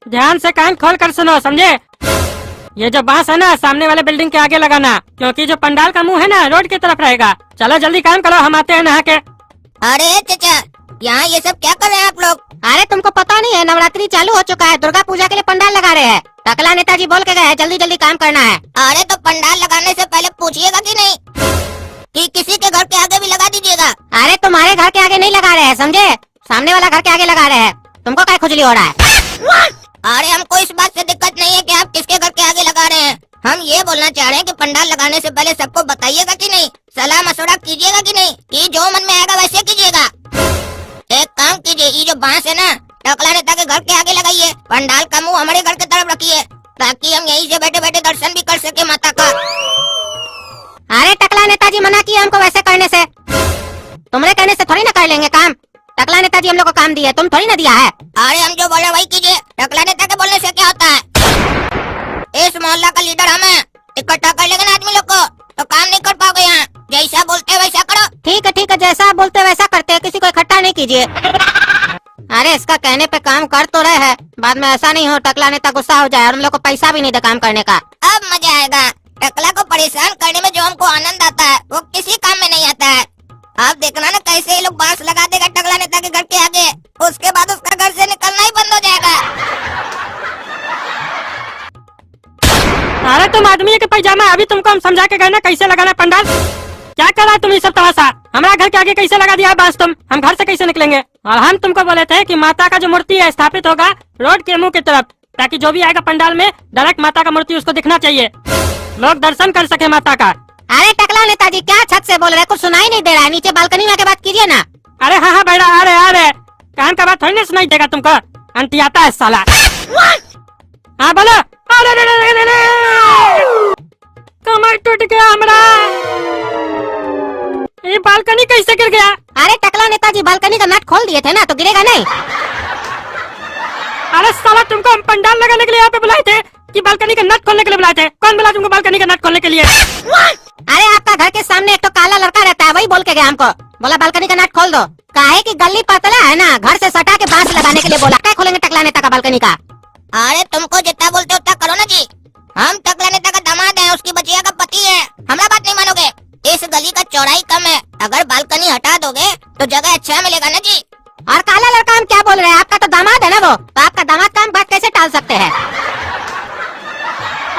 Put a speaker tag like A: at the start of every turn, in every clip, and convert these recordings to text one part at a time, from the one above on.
A: ध्यान से कान खोल कर सुनो, समझे? ये जो बांस है ना, सामने वाले बिल्डिंग के आगे लगाना, क्योंकि जो पंडाल का मुंह है ना, रोड की तरफ रहेगा। चलो जल्दी काम करो, हम आते हैं नहा के।
B: अरे चाचा, यहाँ ये सब क्या कर रहे हैं आप लोग?
C: अरे तुमको पता नहीं है, नवरात्रि चालू हो चुका है, दुर्गा पूजा के लिए पंडाल लगा रहे हैं। टकला नेताजी बोल के गए हैं जल्दी जल्दी काम करना है।
B: अरे तो पंडाल लगाने से पहले पूछिएगा कि नहीं कि किसी के घर के आगे भी लगा दीजिएगा।
C: अरे तुम्हारे घर के आगे नहीं लगा रहे हैं, समझे? सामने वाला घर के आगे लगा रहे हैं। तुमको क्या खुजली हो रहा है?
B: अरे हमको इस बात से दिक्कत नहीं है कि आप किसके घर के आगे लगा रहे हैं। हम ये बोलना चाह रहे हैं कि पंडाल लगाने से पहले सबको बताइएगा कि नहीं, सलाह मशवरा कीजिएगा कि नहीं, कि जो मन में आएगा वैसे कीजिएगा। एक काम कीजिए, ये जो बांस है ना, टकला नेता के घर के आगे लगाइए। पंडाल का मुंह हमारे घर की तरफ रखिए, ताकि हम यहीं से बैठे बैठे दर्शन भी कर सके माता का।
C: अरे टकला नेताजी मना किए हमको वैसे करने से। तुम्हारे कहने से थोड़ी ना कर लेंगे काम। टकला नेताजी हम लोग को काम दिया, तुम थोड़ी ना दिया है।
B: अरे हम जो बोले वही कीजिए, टकला नेता के बोलने से क्या होता है? इस मोहल्ला का लीडर हम हैं, इकट्ठा कर लेंगे ना आदमी लोग को, तो काम नहीं कर पाओगे यहाँ। जैसा बोलते वैसा करो।
C: ठीक है, जैसा आप बोलते वैसा करते हैं, किसी को इकट्ठा नहीं कीजिए। अरे इसका कहने पे काम कर तो रहे हैं, बाद में ऐसा नहीं हो टकला नेता गुस्सा हो जाए और हम लोग को पैसा भी नहीं दे काम करने का।
B: अब मजा आएगा। टकला को परेशान करने में जो हमको आनंद आता है, वो किसी काम में नहीं आता है। आप देखना ना कैसे ये लोग बांस लगा देगा टकला नेता के घर के आगे, उसके बाद उसका घर से निकलना ही बंद हो जाएगा।
A: अरे तुम आदमी के पैजामा, अभी तुमको हम समझा के गए ना कैसे लगाना पंडाल। क्या कर रहा है तुम ये सब तमाशा? हमारा घर के आगे कैसे लगा दिया बांस तुम? हम घर से कैसे निकलेंगे? और हम तुमको बोले थे कि माता का जो मूर्ति है स्थापित होगा रोड के मुंह की तरफ, ताकि जो भी आएगा पंडाल में डायरेक्ट माता का मूर्ति उसको दिखना चाहिए, लोग दर्शन कर सके माता का।
C: अरे टकला नेताजी क्या छत से बोल रहे, कुछ सुनाई नहीं दे रहा है? नीचे बालकनी में आके बात कीजिए ना।
A: अरे हाँ बेटा, अरे कान का बात थोड़ी ना सुनाई देगा तुमको, अंटी आता है साला। हाँ बोलो। अरे कमर टूट गया हमारा, ये बालकनी कैसे गिर गया?
C: अरे टकला नेताजी बालकनी का नट खोल दिए थे ना, तो गिरेगा नहीं।
A: अरे साला, तुमको हम पंडाल लगाने के लिए यहाँ पे बुलाए थे कि बालकनी का नट खोलने के लिए बुलाए थे? कौन बुला तुमको बालकनी का नट खोलने के लिए?
C: अरे आपका घर के सामने एक तो काला लड़का रहता है, वही बोल के गया हमको, बोला बालकनी का नट खोल दो। काहे की गली पतला है ना, घर से सटा के बांस लगाने के लिए बोला। क्या खोलेंगे टकला नेता का बालकनी का?
B: अरे तुमको जितना बोलते उतना करो ना जी। हम टकला नेता का दामाद है, उसकी बचिया का पति है, हमारा बात नहीं मानोगे? इस गली का चौड़ाई कम है, अगर बालकनी हटा दोगे तो जगह अच्छा मिलेगा ना जी।
C: और काला लड़का हम क्या बोल रहे हैं? आपका तो दामाद है ना वो, तो आपका दामाद का हम बात कैसे टाल सकते हैं?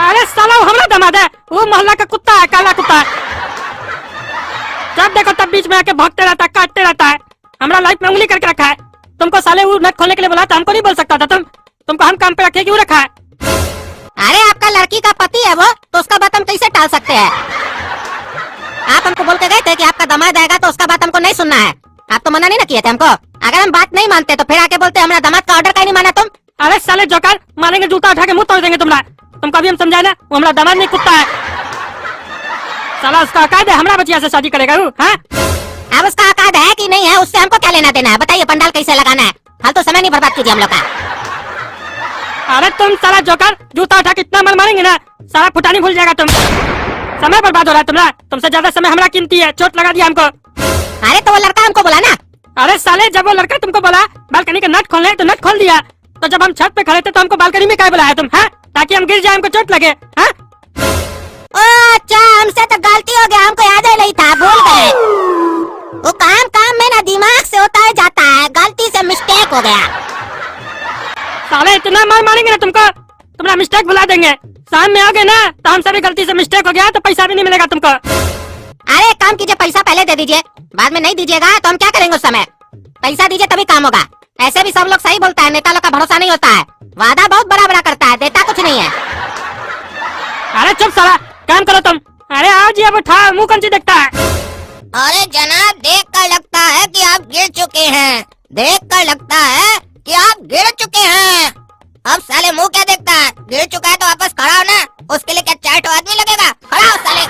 A: अरे साला, वो हमारा दामाद है, वो मोहल्ला का कुत्ता है, काला कुत्ता। जब देखो तब बीच में आके भौंकते रहता है, काटते रहता है, हमारा लाइफ में उंगली करके रखा है। तुमको साले वो नट खोलने के लिए बोला था, हमको नहीं बोल सकता था तुमको हम काम पे रखे क्यों रखा है?
C: अरे आपका लड़की का पति है वो, तो उसका बात हम कैसे टाल सकते हैं? आप हमको बोल के गए थे कि आपका दामाद आएगा तो उसका बात हमको नहीं सुनना है। आप तो मना नहीं ना किए थे हमको। अगर हम बात नहीं मानते तो फिर आके बोलते हमारा दामाद का ऑर्डर क्यों नहीं माना तुम?
A: अरे साले जोकर, मारेंगे जूता उठा के मुंह तोड़ देंगे तुम्हारा। तुमको अभी हम समझाए ना, वो हमारा दामाद नहीं कुत्ता है। साला उसका औकात है हमारा बचिया से शादी करेगा वो? हाँ,
C: अब उसका औकात है कि नहीं है, उससे हमको क्या लेना देना है? बताइए पंडाल कैसे लगाना है, फालतू समय नहीं बर्बाद कीजिए हम लोग का।
A: अरे तुम साला जोकर, जूता उठा के इतना मार मारेंगे ना, सारा फुटानी भूल जाएगा तुम। समय बर्बाद हो रहा है तुम्हारा, तुमसे ज्यादा समय हमारा कीमती है, चोट लगा दिया हमको।
C: अरे तो वो लड़का हमको बोला ना।
A: अरे साले, जब वो लड़का तुमको बोला बालकनी का नट खोलने, तो नट खोल दिया। तो जब हम छत पे खड़े थे तो हमको बालकनी में क्या बुलाया तुम? हाँ, ताकि हम गिर जाए, हमको चोट लगे। हाँ,
C: अच्छा हमसे तो गलती हो गया, हमको याद ही नहीं था, भूल गए। वो काम में ना दिमाग से होता है जाता है, गलती से मिस्टेक हो गया।
A: साले इतना मार मारेंगे ना तुमको, तुम्हारा मिस्टेक भुला देंगे। शाम में आओगे ना तो हम सभी गलती से मिस्टेक हो गया तो पैसा भी नहीं मिलेगा तुमको।
C: अरे काम कीजिए, पैसा पहले दे दीजिए, बाद में नहीं दीजिएगा तो हम क्या करेंगे उस समय? पैसा दीजिए तभी काम होगा। ऐसे भी सब लोग सही बोलता है, नेता लोग का भरोसा नहीं होता है, वादा बहुत बड़ा बड़ा करता है, देता कुछ नहीं है।
A: अरे चुप साला, काम करो तुम। अरे आओ जी, अब उठाओ, मुँह कंची देखता है।
B: अरे जनाब, देख कर लगता है कि आप गिर चुके हैं, देख कर लगता है कि आप गिर चुके हैं। अब साले मुंह क्या देखता है? गिर चुका है तो वापस खड़ा हो ना, उसके लिए क्या 4 आदमी लगेगा? खड़ा हो साले।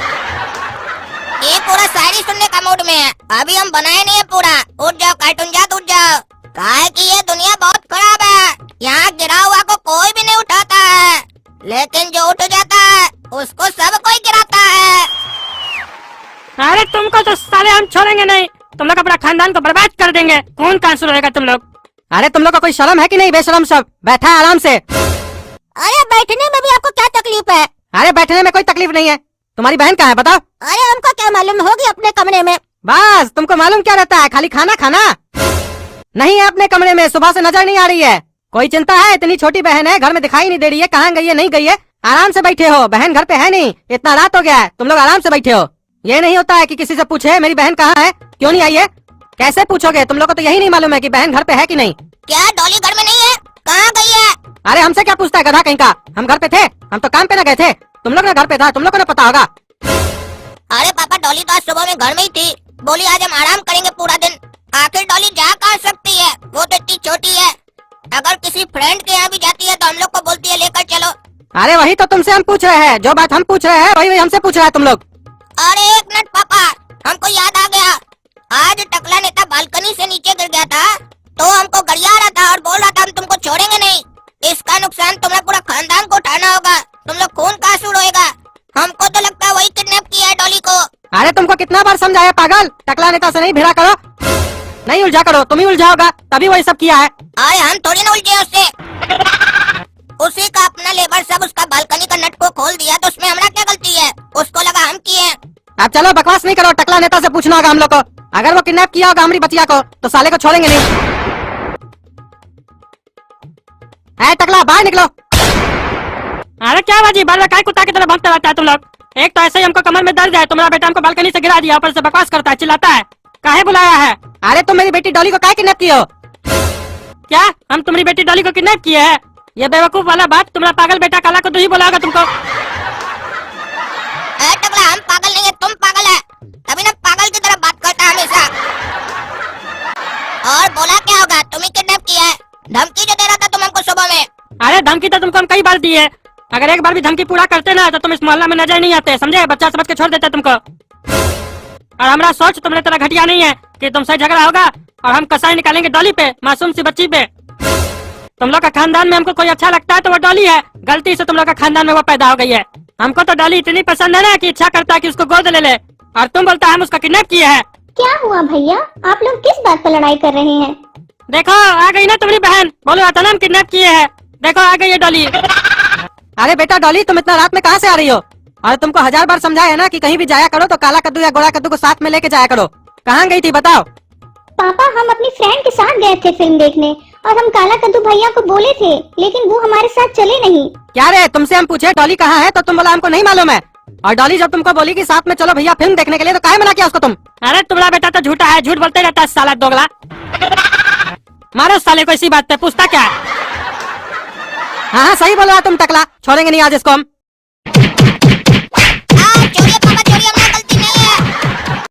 B: ये पूरा शायरी सुनने का मूड में है, अभी हम बनाए नहीं है पूरा। उठ जाओ कार्टून जात, उठ जाओ। काहे कि ये दुनिया बहुत खराब है, यहाँ गिरा हुआ को कोई भी नहीं उठाता है, लेकिन जो उठ जाता है उसको सब कोई गिराता है।
A: अरे तुमको तो साले हम छोड़ेंगे नहीं, तुम लोग अपना खानदान को बर्बाद कर देंगे, खून का आंसू रहेगा तुम लोग। अरे तुम लोग को कोई शर्म है कि नहीं? बेशरम सब बैठा है आराम से।
C: अरे बैठने में भी आपको क्या तकलीफ है?
A: अरे बैठने में कोई तकलीफ नहीं है। तुम्हारी बहन कहाँ है बताओ?
C: अरे हमको क्या मालूम, होगी अपने कमरे में।
A: बस तुमको मालूम क्या रहता है? खाली खाना खाना नहीं है अपने कमरे में, सुबह से नजर नहीं आ रही है। कोई चिंता है? इतनी छोटी बहन है, घर में दिखाई नहीं दे रही है, कहाँ गई है नहीं गई है? आराम से बैठे हो, बहन घर पे है नहीं, इतना रात हो गया है, तुम लोग आराम से बैठे हो। ये नहीं होता है कि किसी से पूछे मेरी बहन कहाँ है, क्यों नहीं आई है? कैसे पूछोगे? तुम लोग को तो यही नहीं मालूम है कि बहन घर पे है कि नहीं।
B: क्या डॉली घर में नहीं है? कहाँ गई है?
A: अरे हमसे क्या पूछता है गधा कहीं का? हम घर पे थे, हम तो काम पे ना गए थे। तुम लोग ना घर पे था, तुम लोग को ना पता होगा।
B: अरे पापा, डॉली तो आज सुबह में घर में ही थी, बोली आज हम आराम करेंगे पूरा दिन। आखिर डॉली जा कहाँ सकती है, वो तो इतनी छोटी है। अगर किसी फ्रेंड के यहाँ भी जाती है तो हम लोग को बोलती है लेकर चलो।
A: अरे वही तो तुमसे हम पूछ रहे हैं, जो बात हम पूछ रहे हैं वही हमसे पूछ रहा है तुम लोग।
B: अरे एक मिनट पापा, हमको याद आ गया। आज टकला नेता बालकनी से नीचे गिर गया था, तो हमको गरिया रहा था और बोल रहा था हम तुमको छोड़ेंगे नहीं। इसका नुकसान तुम्हें पूरा खानदान को उठाना होगा, तुम लोग खून का आंसू रोएगा। हमको तो लगता है वही किडनैप किया है डॉली को।
A: अरे तुमको कितना बार समझाया पागल, टकला नेता से नहीं भिड़ा करो, नहीं उलझा करो, तुम ही उलझाओगा, तभी वही सब किया है।
B: अरे हम थोड़ी ना उलझे उससे, उसी का अपना लेबर सब उसका बालकनी का नट को खोल दिया, तो उसमें हमारा क्या गलती है? उसको लगा हम किए।
A: अब चलो बकवास नहीं करो, टकला नेता से पूछना होगा हम लोग को। अगर वो किडनैप किया होगा हमारी बचिया को तो साले को छोड़ेंगे नहीं। है टकला, बाहर निकलो। अरे क्या बाजी, बार बार काय कुत्ता की तरह भौंकते रहता है तुम लोग। एक तो ऐसे ही हमको कमर में दर्द है, तुम्हारा बेटा हमको बालकनी से गिरा दिया, ऊपर से बकवास करता है, चिल्लाता है। काहे बुलाया है? अरे तुम मेरी बेटी डॉली को काहे किडनैप किए हो? क्या हम तुम्हारी बेटी डॉली को किडनैप किए हैं? ये बेवकूफ वाला बात तुम्हारा पागल बेटा काला को तो ही बोला होगा तुमको।
B: टकला, हम पागल नहीं है, तुम पागल है, तभी ना पागल की तरह बात करता है हमेशा। और बोला क्या होगा, तुम ही किडनैप किया है। धमकी जो दे रहा था तुम हमको सुबह में।
A: अरे धमकी तो तुमको हम कई बार दी है, अगर एक बार भी धमकी पूरा करते ना तो तुम इस मोहल्ला में नजर नहीं आते, समझे? बच्चा समझ के छोड़ देते तुमको। और हमारा सोच तुमने तरह घटिया नहीं है कि तुमसे झगड़ा होगा और हम कसाई निकालेंगे डॉली पे, मासूम सी बच्ची पे। तुम लोग का खानदान में हमको कोई अच्छा लगता है तो वो डॉली है, गलती से तुम लोग का खानदान में वो पैदा हो गई है। हमको तो डॉली इतनी पसंद है ना कि इच्छा करता है कि उसको गोद ले ले, और तुम बोलता है हम उसका किडनैप किए हैं।
D: क्या हुआ भैया, आप लोग किस बात पर लड़ाई कर रहे हैं?
A: देखो आ गई ना तुम्हारी बहन, बोलो आता ना हम किडनैप किए हैं, देखो आ गई है डॉली। अरे बेटा डॉली, तुम इतना रात में कहाँ से आ रही हो? और तुमको 1000 बार समझाया है ना कि कहीं भी जाया करो तो काला कद्दू या गोरा कद्दू को साथ में लेके जाया करो। कहाँ गई थी बताओ?
D: पापा, हम अपनी फ्रेंड के साथ गए थे फिल्म देखने, और हम काला कद्दू भैया को बोले थे, लेकिन वो हमारे साथ चले नहीं।
A: क्या रे, तुमसे हम पूछे डॉली कहाँ है तो तुम बोला हमको नहीं मालूम है, और डॉली जब तुमको बोली कि साथ में चलो भैया फिल्म देखने के लिए तो काहे मना किया उसको तुम? अरे तुम्हारा बेटा तो झूठा है, झूठ बोलते रहता है साला दोगला। मारो साले को इसी बात पे, पूछता क्या? हाँ सही बोल रहा तुम टकला, छोड़ेंगे नहीं आज इसको हम।